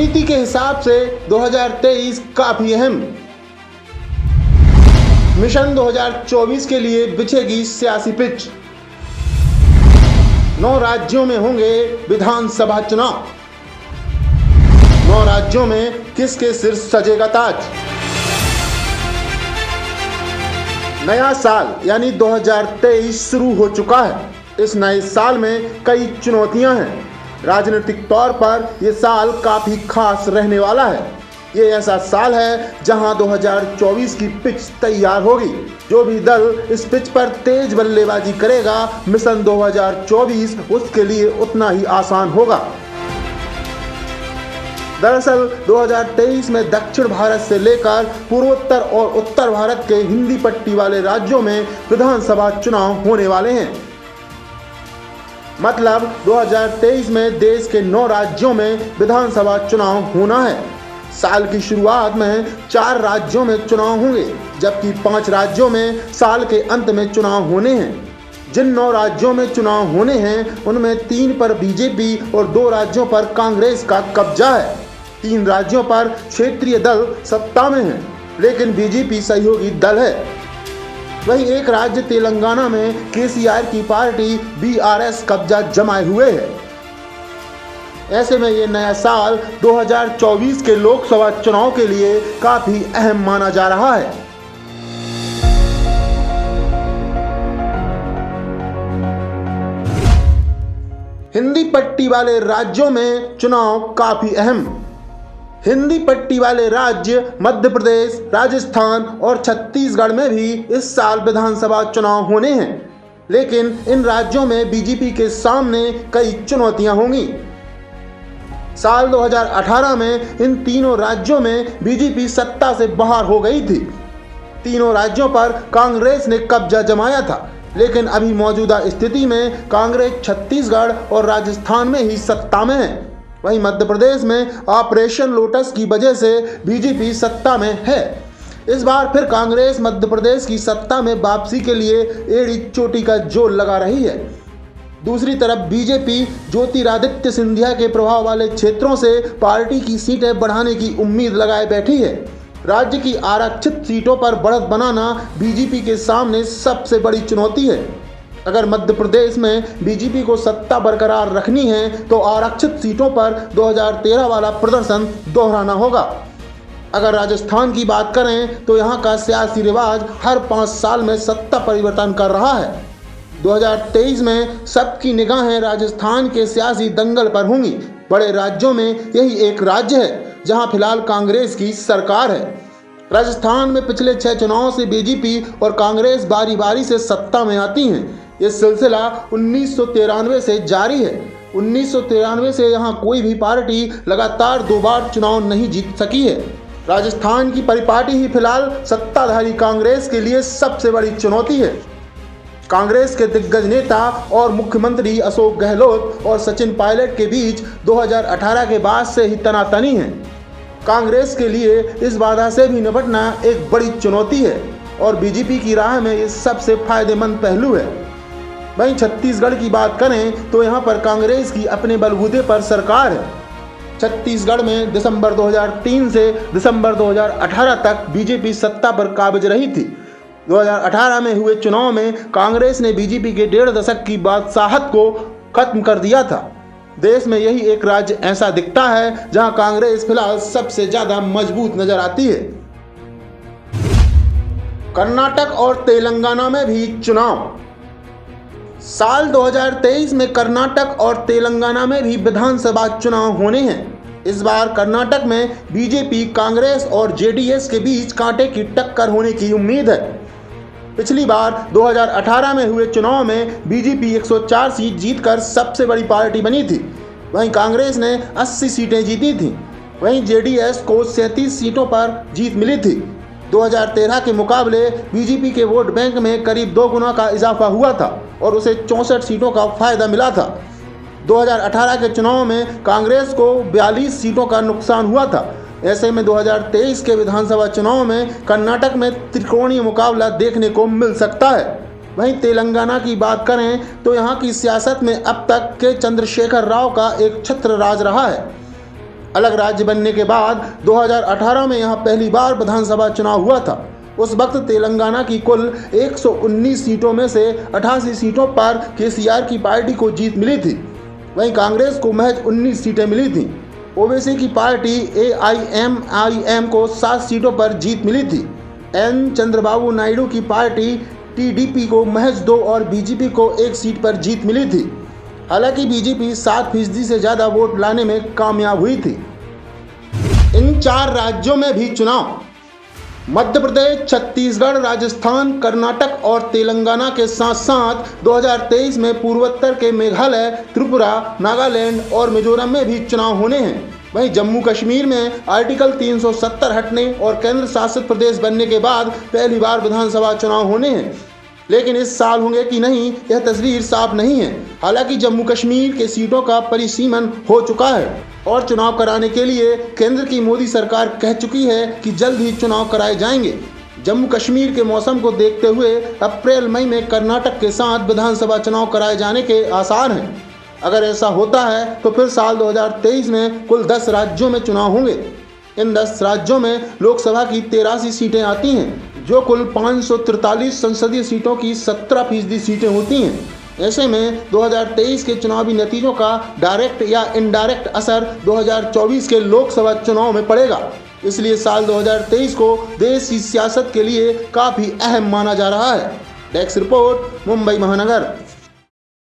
राजनीति के हिसाब से 2023 काफी अहम। मिशन 2024 के लिए बिछेगी सियासी पिच। 9 राज्यों में होंगे विधानसभा चुनाव। 9 राज्यों में किसके सिर सजेगा ताज। नया साल यानी 2023 शुरू हो चुका है। इस नए साल में कई चुनौतियां हैं। राजनीतिक तौर पर यह साल काफी खास रहने वाला है। ये ऐसा साल है जहां 2024 की पिच तैयार होगी। जो भी दल इस पिच पर तेज बल्लेबाजी करेगा, मिशन 2024 उसके लिए उतना ही आसान होगा। दरअसल 2023 में दक्षिण भारत से लेकर पूर्वोत्तर और उत्तर भारत के हिंदी पट्टी वाले राज्यों में विधानसभा चुनाव होने वाले हैं। मतलब 2023 में देश के 9 राज्यों में विधानसभा चुनाव होना है। साल की शुरुआत में 4 राज्यों में चुनाव होंगे, जबकि 5 राज्यों में साल के अंत में चुनाव होने हैं। जिन 9 राज्यों में चुनाव होने हैं उनमें 3 पर बीजेपी और 2 राज्यों पर कांग्रेस का कब्जा है। 3 राज्यों पर क्षेत्रीय दल सत्ता में हैं, लेकिन बीजेपी सहयोगी दल है। वहीं एक राज्य तेलंगाना में केसीआर की पार्टी बीआरएस कब्जा जमाए हुए है। ऐसे में ये नया साल 2024 के लोकसभा चुनाव के लिए काफी अहम माना जा रहा है। हिंदी पट्टी वाले राज्यों में चुनाव काफी अहम। हिंदी पट्टी वाले राज्य मध्य प्रदेश, राजस्थान और छत्तीसगढ़ में भी इस साल विधानसभा चुनाव होने हैं, लेकिन इन राज्यों में बीजेपी के सामने कई चुनौतियां होंगी। साल 2018 में इन तीनों राज्यों में बीजेपी सत्ता से बाहर हो गई थी। तीनों राज्यों पर कांग्रेस ने कब्जा जमाया था, लेकिन अभी मौजूदा स्थिति में कांग्रेस छत्तीसगढ़ और राजस्थान में ही सत्ता में है। वहीं मध्य प्रदेश में ऑपरेशन लोटस की वजह से बीजेपी सत्ता में है। इस बार फिर कांग्रेस मध्य प्रदेश की सत्ता में वापसी के लिए एड़ी चोटी का जोर लगा रही है। दूसरी तरफ बीजेपी ज्योतिरादित्य सिंधिया के प्रभाव वाले क्षेत्रों से पार्टी की सीटें बढ़ाने की उम्मीद लगाए बैठी है। राज्य की आरक्षित सीटों पर बढ़त बनाना बीजेपी के सामने सबसे बड़ी चुनौती है। अगर मध्य प्रदेश में बीजेपी को सत्ता बरकरार रखनी है तो आरक्षित सीटों पर 2013 वाला प्रदर्शन दोहराना होगा। अगर राजस्थान की बात करें तो यहाँ का सियासी रिवाज हर 5 साल में सत्ता परिवर्तन कर रहा है। 2023 में सबकी निगाहें राजस्थान के सियासी दंगल पर होंगी। बड़े राज्यों में यही एक राज्य है जहाँ फिलहाल कांग्रेस की सरकार है। राजस्थान में पिछले 6 चुनावों से बीजेपी और कांग्रेस बारी बारी से सत्ता में आती हैं। ये सिलसिला 1993 से जारी है। 1993 से यहाँ कोई भी पार्टी लगातार 2 बार चुनाव नहीं जीत सकी है। राजस्थान की परिपाटी ही फिलहाल सत्ताधारी कांग्रेस के लिए सबसे बड़ी चुनौती है। कांग्रेस के दिग्गज नेता और मुख्यमंत्री अशोक गहलोत और सचिन पायलट के बीच 2018 के बाद से ही तनातनी है। कांग्रेस के लिए इस बाधा से भी निपटना एक बड़ी चुनौती है और बीजेपी की राह में ये सबसे फायदेमंद पहलू है। वहीं छत्तीसगढ़ की बात करें तो यहाँ पर कांग्रेस की अपने बलबूते पर सरकार है। छत्तीसगढ़ में दिसंबर 2003 से दिसंबर 2018 तक बीजेपी सत्ता पर काबिज रही थी। 2018 में हुए चुनाव में कांग्रेस ने बीजेपी के 1.5 दशक की बादशाहत को खत्म कर दिया था। देश में यही एक राज्य ऐसा दिखता है जहां कांग्रेस फिलहाल सबसे ज्यादा मजबूत नजर आती है। कर्नाटक और तेलंगाना में भी चुनाव। साल 2023 में कर्नाटक और तेलंगाना में भी विधानसभा चुनाव होने हैं। इस बार कर्नाटक में बीजेपी, कांग्रेस और जेडीएस के बीच कांटे की टक्कर होने की उम्मीद है। पिछली बार 2018 में हुए चुनाव में बीजेपी 104 सीट जीतकर सबसे बड़ी पार्टी बनी थी। वहीं कांग्रेस ने 80 सीटें जीती थीं। वहीं जेडीएस को 37 सीटों पर जीत मिली थी। 2013 के मुकाबले बीजेपी के वोट बैंक में करीब 2 गुना का इजाफा हुआ था और उसे 64 सीटों का फायदा मिला था। 2018 के चुनाव में कांग्रेस को 42 सीटों का नुकसान हुआ था। ऐसे में 2023 के विधानसभा चुनाव में कर्नाटक में त्रिकोणीय मुकाबला देखने को मिल सकता है। वहीं तेलंगाना की बात करें तो यहाँ की सियासत में अब तक के चंद्रशेखर राव का एक छत्र राज रहा है। अलग राज्य बनने के बाद 2018 में यहाँ पहली बार विधानसभा चुनाव हुआ था। उस वक्त तेलंगाना की कुल 119 सीटों में से 88 सीटों पर केसीआर की पार्टी को जीत मिली थी। वहीं कांग्रेस को महज 19 सीटें मिली थीं। ओवैसी की पार्टी AIMIM को 7 सीटों पर जीत मिली थी। एन चंद्रबाबू नायडू की पार्टी TDP को महज 2 और बीजेपी को 1 सीट पर जीत मिली थी। हालांकि बीजेपी 7% से ज़्यादा वोट लाने में कामयाब हुई थी। इन 4 राज्यों में भी चुनाव मध्य प्रदेश, छत्तीसगढ़, राजस्थान, कर्नाटक और तेलंगाना के साथ साथ 2023 में पूर्वोत्तर के मेघालय, त्रिपुरा, नागालैंड और मिजोरम में भी चुनाव होने हैं। वहीं जम्मू कश्मीर में आर्टिकल 370 हटने और केंद्र शासित प्रदेश बनने के बाद पहली बार विधानसभा चुनाव होने हैं, लेकिन इस साल होंगे कि नहीं यह तस्वीर साफ नहीं है। हालांकि जम्मू कश्मीर के सीटों का परिसीमन हो चुका है और चुनाव कराने के लिए केंद्र की मोदी सरकार कह चुकी है कि जल्द ही चुनाव कराए जाएंगे। जम्मू कश्मीर के मौसम को देखते हुए अप्रैल मई में कर्नाटक के साथ विधानसभा चुनाव कराए जाने के आसार हैं। अगर ऐसा होता है तो फिर साल 2023 में कुल 10 राज्यों में चुनाव होंगे। इन 10 राज्यों में लोकसभा की 83 सीटें आती हैं, जो कुल 543 संसदीय सीटों की 17% सीटें होती हैं। ऐसे में 2023 के चुनावी नतीजों का डायरेक्ट या इनडायरेक्ट असर 2024 के लोकसभा चुनाव में पड़ेगा। इसलिए साल 2023 को देश की सियासत के लिए काफ़ी अहम माना जा रहा है। डेस्क रिपोर्ट, मुंबई महानगर।